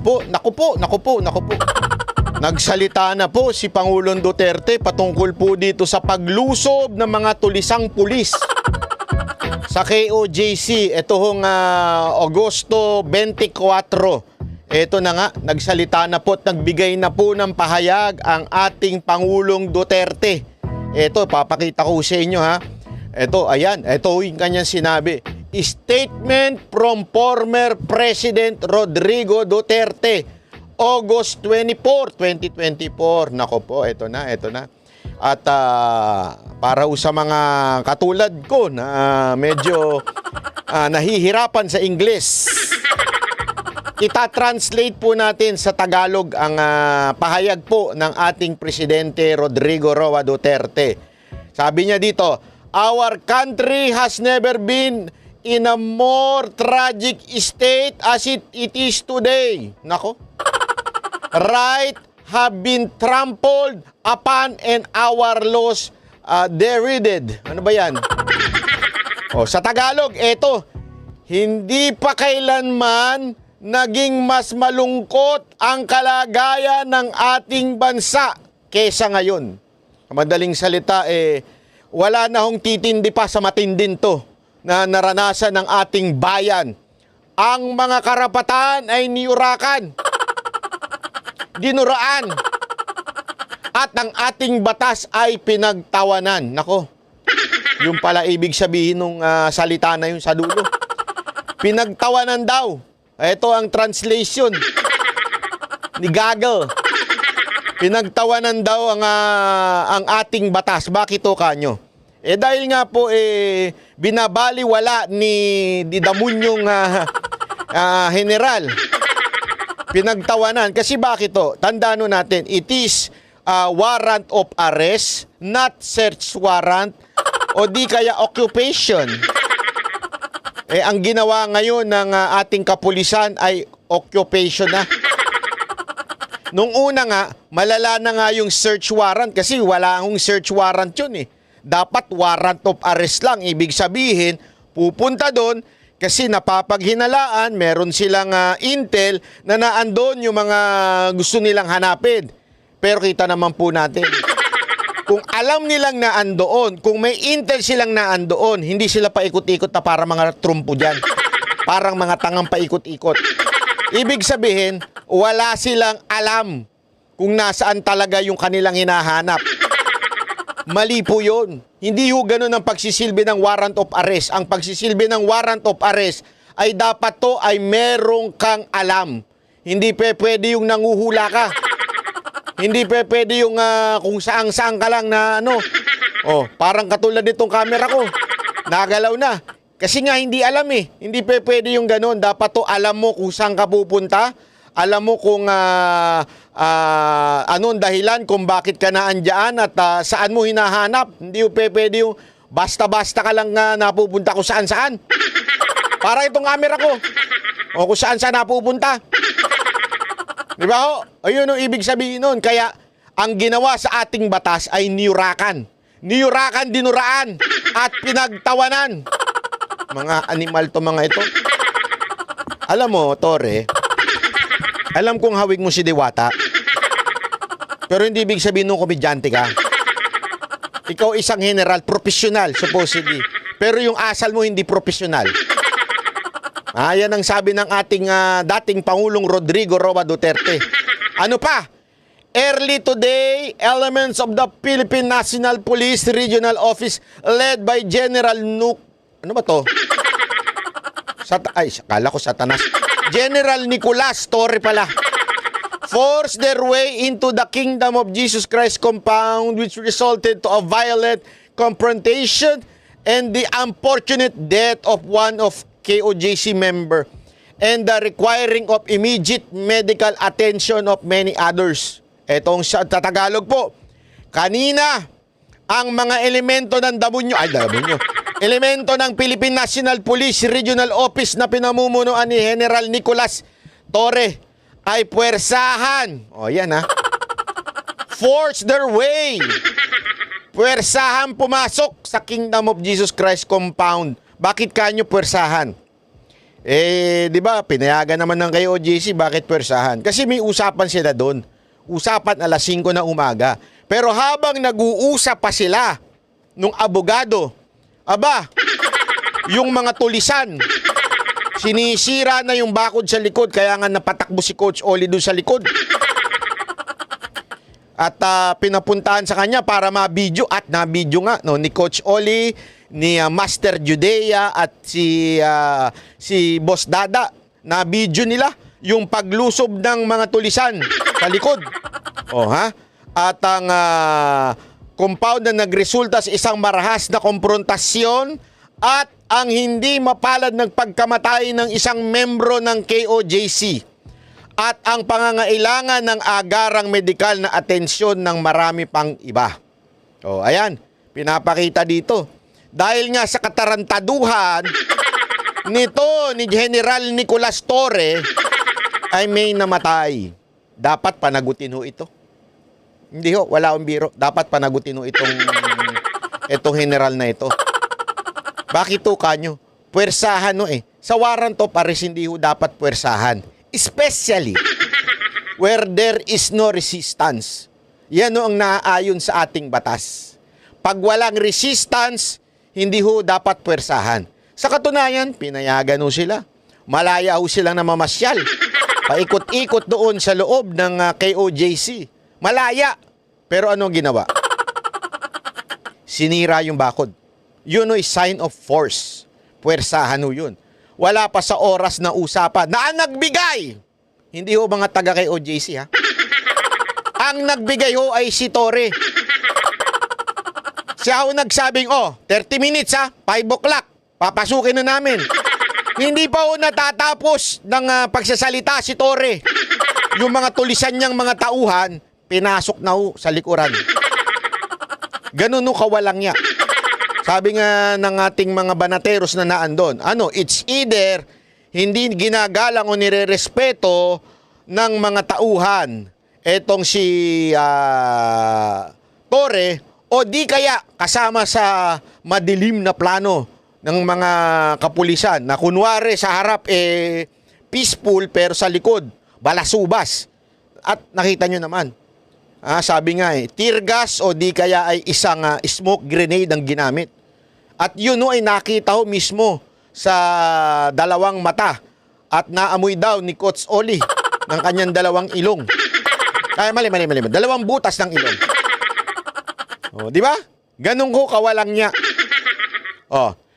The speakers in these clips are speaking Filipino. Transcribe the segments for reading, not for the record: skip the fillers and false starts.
Naku po. Nagsalita na po si Pangulong Duterte patungkol po dito sa paglusob ng mga tulisang pulis sa KOJC. Ito hong Agosto 24. Ito na nga, nagsalita na po at nagbigay na po ng pahayag ang ating Pangulong Duterte. Ito, papakita ko sa inyo ha. Ito, ayan, ito yung kanyang sinabi. Statement from former President Rodrigo Duterte, August 24, 2024. Nako po, ito na. At para sa mga katulad ko na medyo nahihirapan sa English, ita-translate po natin sa Tagalog ang pahayag po ng ating Presidente Rodrigo Roa Duterte. Sabi niya dito, our country has never been in a more tragic state as it is today. Nako. Right have been trampled upon and our laws derided. Ano ba yan? Sa Tagalog, eto, hindi pa kailanman naging mas malungkot ang kalagayan ng ating bansa kesa ngayon. Madaling salita, wala na hong titindi pa sa matindin to na naranasan ng ating bayan. Ang mga karapatan ay niyurakan, dinuraan, at ang ating batas ay pinagtawanan. Nako, yung pala ibig sabihin ng salita na yun sa dulo. Pinagtawanan daw. Ito ang translation ni Gaggle. Pinagtawanan daw ang ating batas. Bakit o kanyo? Dahil nga po binabaliwala ni Damunyong general. Pinagtawanan. Kasi bakit to? Tandaan natin, it is warrant of arrest, not search warrant, o di kaya occupation. Ang ginawa ngayon ng ating kapulisan ay occupation na. Nung una nga, malala na nga yung search warrant kasi wala akong search warrant yun Dapat warrant of arrest lang. Ibig sabihin, pupunta doon kasi napapaghinalaan, meron silang intel na naandun yung mga gusto nilang hanapin. Pero kita naman po natin, kung alam nilang naandoon, kung may intel silang naandoon, hindi sila paikot-ikot na para mga trumpo dyan. Parang mga tangang paikot-ikot. Ibig sabihin, wala silang alam kung nasaan talaga yung kanilang hinahanap. Mali po yun. Hindi ho ganun ang pagsisilbi ng warrant of arrest. Ang pagsisilbi ng warrant of arrest ay dapat to ay merong kang alam. Hindi pwede yung nanguhula ka. Hindi pwede yung kung saan ka lang na parang katulad nitong camera ko. Nagalaw na. Kasi nga hindi alam Hindi pwede yung ganun. Dapat to alam mo kung saan ka pupunta. Alam mo kung anong dahilan kung bakit ka naandyan at saan mo hinahanap. Hindi pwede yung basta-basta ka lang napupunta kung saan-saan. Para itong camera ko. O kung saan-saan napupunta. Di ba ho? Ayun ang ibig sabihin nun. Kaya ang ginawa sa ating batas ay niyurakan. Niyurakan, dinuraan, at pinagtawanan. Mga animal to mga ito. Alam mo, Tore, alam kong hawig mo si Diwata. Pero hindi ibig sabihin nung komedyante ka. Ikaw isang general, professional, supposedly. Pero yung asal mo hindi professional. Yan ang sabi ng ating dating Pangulong Rodrigo Roa Duterte. Ano pa? Early today, elements of the Philippine National Police Regional Office led by General Ano ba to? Akala ko Satanas. General Nicolas Torre pala. Forced their way into the Kingdom of Jesus Christ compound, which resulted to a violent confrontation and the unfortunate death of one of KOJC member and the requiring of immediate medical attention of many others. Etong sa Tagalog po, kanina ang mga elemento ng elemento ng Philippine National Police Regional Office na pinamumunuan ni General Nicolas Torre ay puwersahan. Yan force their way. Puwersahan pumasok sa Kingdom of Jesus Christ compound. Bakit kanyo puwersahan? Di ba, pinayagan naman ng KOJC, bakit pwersahan? Kasi may usapan sila doon. Usapan alas 5 ng umaga. Pero habang nag-uusap pa sila nung abogado, yung mga tulisan, sinisira na yung bakod sa likod, kaya nga napatakbo si Coach Oli doon sa likod. At pinapuntahan sa kanya para ma-video, at na-video nga no, ni Coach Oli, ni Master Judea at si Boss Dada. Na-video nila yung paglusob ng mga tulisan sa likod. At ang compound na nagresulta sa isang marahas na komprontasyon at ang hindi mapalad ng pagkamatay ng isang membro ng KOJC at ang pangangailangan ng agarang medikal na atensyon ng marami pang iba. Ayan, pinapakita dito. Dahil nga sa katarantaduhan nito ni General Nicolas Torre ay may namatay. Dapat panagutin ho ito. Hindi ho, wala akong biro. Dapat panagutin ho itong general na ito. Bakit ho kanyo? Puwersahan ho eh. Sa warrant of arrest hindi ho dapat puwersahan. Especially where there is no resistance. Yan ho ang naaayon sa ating batas. Pag walang resistance, hindi ho dapat puwersahan. Sa katunayan, pinayagan ho sila. Malaya ho silang namamasyal. Paikot-ikot doon sa loob ng KOJC. Malaya. Pero ano ginawa? Sinira yung bakod. Yun is sign of force. Puwersahan ho yun. Wala pa sa oras na usapan na ang nagbigay. Hindi ho mga taga KOJC ha. Ang nagbigay ho ay si Torre. Siya ho nagsabing, 30 minutes ha, 5 o'clock, papasukin na namin. Hindi pa ho natatapos ng pagsasalita si Torre. Yung mga tulisan niyang mga tauhan, pinasok na ho sa likuran. Ganun ho kawalang niya. Sabi nga ng ating mga banateros na naandon, it's either hindi ginagalang o nirerespeto ng mga tauhan etong si Torre, o di kaya kasama sa madilim na plano ng mga kapulisan na kunwari sa harap peaceful pero sa likod balasubas. At nakita nyo naman, sabi nga tear gas o di kaya ay isang smoke grenade ang ginamit. At yun ay nakita ho mismo sa dalawang mata at naamoy daw ni Coach Oli ng kanyang dalawang ilong. Mali. Dalawang butas ng ilong. Di ba? Ganun ko kawalang niya.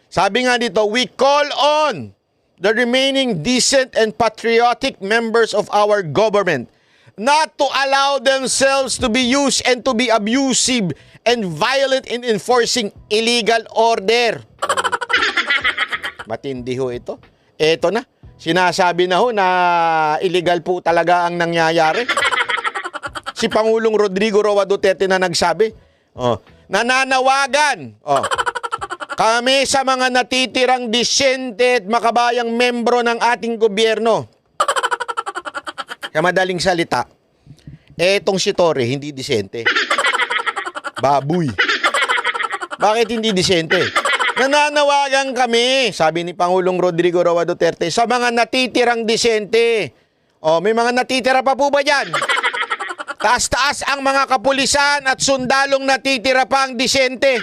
Sabi nga dito, we call on the remaining decent and patriotic members of our government not to allow themselves to be used and to be abusive and violent in enforcing illegal order. Matindi ho ito. Eto na. Sinasabi na ho na illegal po talaga ang nangyayari. Si Pangulong Rodrigo Roa Duterte na nagsabi, nananawagan kami sa mga natitirang disente at makabayang membro ng ating gobyerno. Sa madaling salita, etong si Torre hindi disente. Baboy. Bakit hindi disente? Nananawagan kami, sabi ni Pangulong Rodrigo Roa Duterte, sa mga natitirang disente. May mga natitira pa po ba dyan? Taas-taas ang mga kapulisan at sundalong natitira pang disente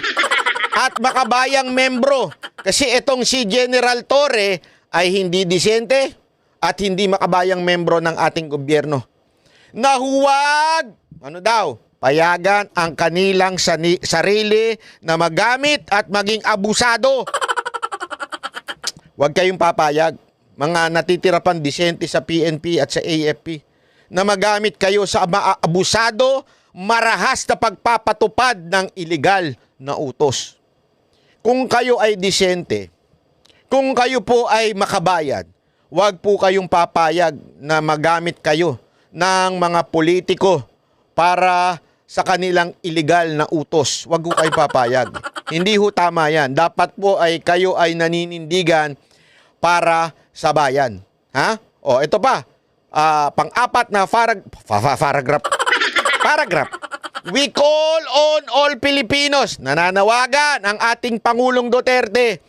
at makabayang membro. Kasi itong si General Torre ay hindi disente at hindi makabayang membro ng ating gobyerno. Na huwag, payagan ang kanilang sarili na magamit at maging abusado. Huwag kayong papayag, mga natitira pang disente sa PNP at sa AFP, na magamit kayo sa abusado, marahas na pagpapatupad ng iligal na utos. Kung kayo ay disente, kung kayo po ay makabayan, huwag po kayong papayag na magamit kayo ng mga politiko para sa kanilang iligal na utos. Huwag po kayong papayag. Hindi ho tama yan. Dapat po ay kayo ay naninindigan para sa bayan. Ito pa. Pang-apat na paragraph. We call on all Filipinos, nananawagan ang ating Pangulong Duterte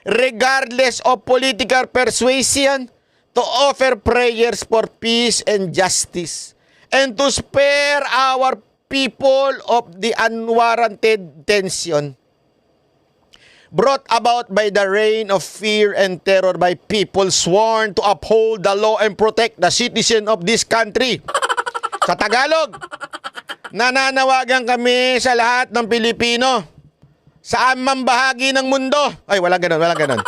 regardless of political persuasion, to offer prayers for peace and justice, and to spare our people of the unwarranted tension brought about by the reign of fear and terror by people sworn to uphold the law and protect the citizen of this country. Sa Tagalog, nananawagan kami sa lahat ng Pilipino, saan man bahagi ng mundo. Ay, walang ganon, walang ganon.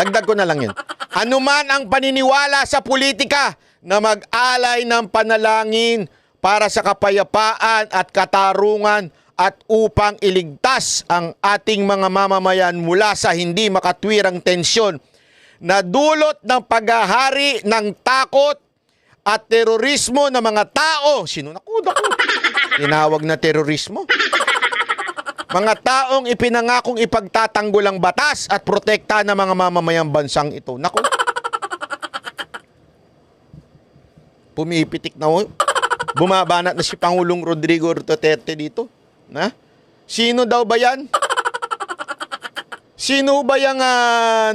Dagdag ko na lang yun. Anuman ang paniniwala sa politika na mag-alay ng panalangin para sa kapayapaan at katarungan at upang iligtas ang ating mga mamamayan mula sa hindi makatwirang tensyon na dulot ng paghahari ng takot at terorismo ng mga tao. Sino naku? Tinawag na terorismo. Mga taong ipinangakong ipagtatanggol ang batas at protekta ng mga mamamayang bansang ito. Naku. Pumipitik na ho. Bumabanat na si Pangulong Rodrigo Duterte dito. Na? Sino daw ba yan? Sino ba yung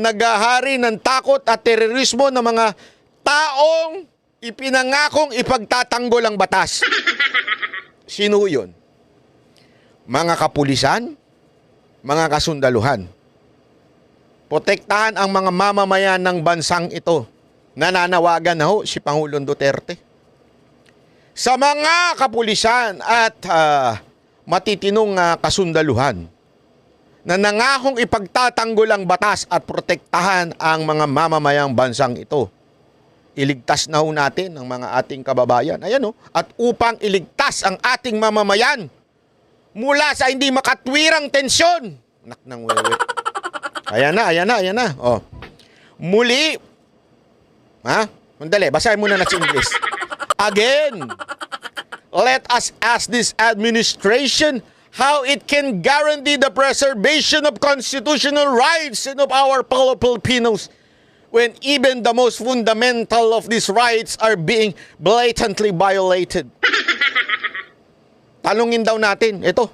naghahari ng takot at terorismo ng mga taong ipinangakong ipagtatanggol ang batas? Sino yun? Mga kapulisan? Mga kasundaluhan? Protektahan ang mga mamamayan ng bansang ito. Nananawagan na ho si Pangulong Duterte. Sa mga kapulisan at matitinong kasundaluhan na nangakong ipagtatanggol ang batas at protektahan ang mga mamamayang bansang ito. Iligtas na ho natin ang mga ating kababayan. Ayan o. At upang iligtas ang ating mamamayan mula sa hindi makatwirang tensyon. Anak ng wewe. Ayan na. O. Muli. Ha? Mandali, basahin muna na sa English. Again, let us ask this administration how it can guarantee the preservation of constitutional rights and of our fellow Filipinos when even the most fundamental of these rights are being blatantly violated. Tanungin daw natin, ito,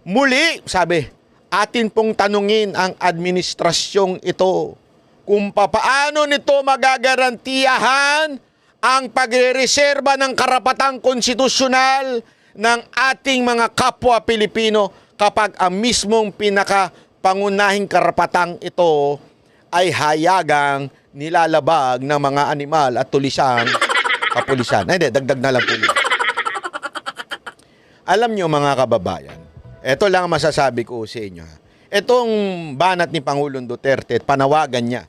muli, sabi, atin pong tanungin ang administrasyong ito kung papaano nito magagarantiyahan ang pagrereserba ng karapatang konstitusyonal ng ating mga kapwa Pilipino kapag ang mismong pinakapangunahing karapatang ito ay hayagang nilalabag ng mga animal at tulisang kapulisan. Hindi, dagdag na lang po yun. Alam nyo mga kababayan, ito lang ang masasabi ko sa inyo. Itong banat ni Pangulong Duterte, panawagan niya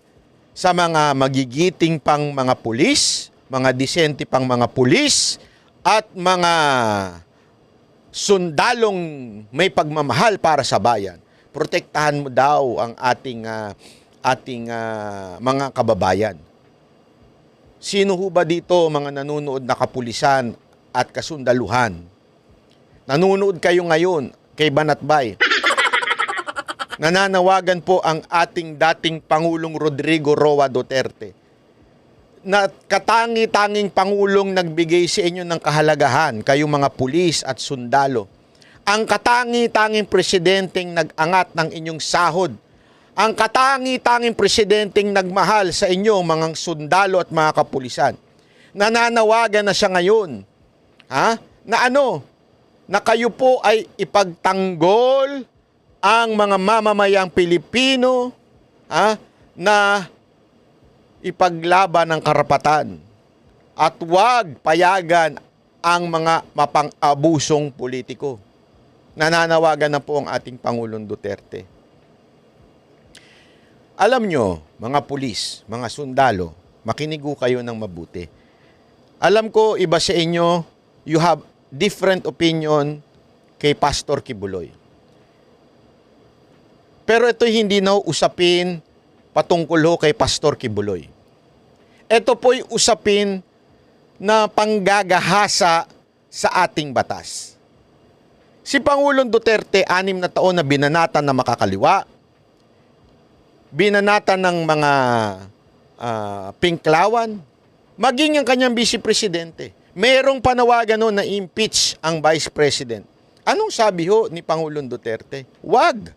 sa mga magigiting pang mga pulis, mga disente pang mga pulis, at mga sundalong may pagmamahal para sa bayan. Protektahan mo daw ang ating mga kababayan. Sino ho ba dito mga nanunood na kapulisan at kasundaluhan? Nanunood kayo ngayon kay Banatbay. Nananawagan po ang ating dating Pangulong Rodrigo Roa Duterte na katangi-tanging Pangulong nagbigay sa inyo ng kahalagahan, kayong mga pulis at sundalo. Ang katangi-tanging presidenteng nag-angat ng inyong sahod. Ang katangi-tanging presidenteng nagmahal sa inyo, mga sundalo at mga kapulisan. Nananawagan na siya ngayon. Na kayo po ay ipagtanggol ang mga mamamayang Pilipino na ipaglaban ng karapatan at huwag payagan ang mga mapang-abusong politiko. Nananawagan na po ang ating Pangulong Duterte. Alam nyo, mga pulis, mga sundalo, makinig kayo ng mabuti. Alam ko, iba sa inyo, you have different opinion kay Pastor Kibuloy. Pero ito hindi na usapin patungkol kay Pastor Kibuloy. Ito po'y usapin na panggagahasa sa ating batas. Si Pangulong Duterte, 6 na taon na binanatan na makakaliwa, binanatan ng mga pinklawan, maging ang kanyang vice presidente. Merong panawagan na impeach ang Vice President. Anong sabi ni Pangulong Duterte? Wag.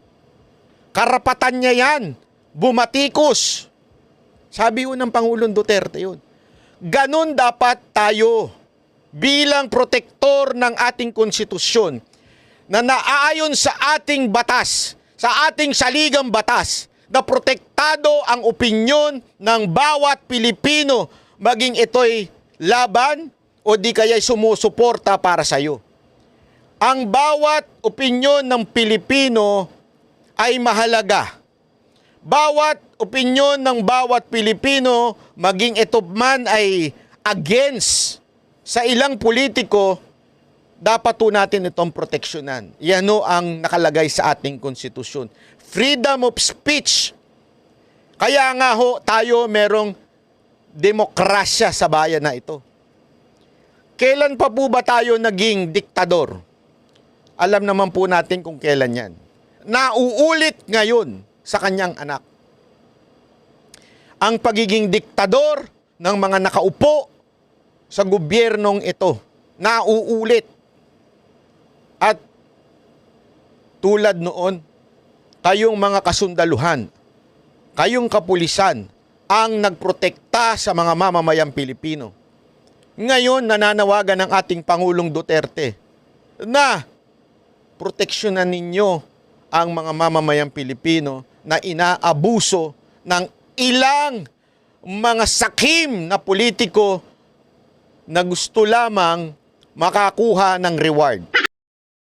Karapatan niya yan. bumatikos. Sabi ho ng Pangulong Duterte yun. Ganon dapat tayo bilang protektor ng ating konstitusyon na naaayon sa ating batas, sa ating saligang batas, na protektado ang opinyon ng bawat Pilipino, maging ito'y laban o di kaya'y sumusuporta para sa iyo. Ang bawat opinyon ng Pilipino ay mahalaga. Bawat opinyon ng bawat Pilipino, maging ito man ay against sa ilang politiko, dapat po natin itong proteksyonan. Yan o ang nakalagay sa ating konstitusyon. Freedom of speech. Kaya nga ho tayo merong demokrasya sa bayan na ito. Kailan pa po ba tayo naging diktador? Alam naman po natin kung kailan yan. Nauulit ngayon sa kanyang anak. Ang pagiging diktador ng mga nakaupo sa gobyernong ito, nauulit. At tulad noon, kayong mga kasundaluhan, kayong kapulisan, ang nagprotekta sa mga mamamayang Pilipino. Ngayon, nananawagan ng ating Pangulong Duterte na proteksyonan ninyo ang mga mamamayang Pilipino na inaabuso ng ilang mga sakim na politiko na gusto lamang makakuha ng reward.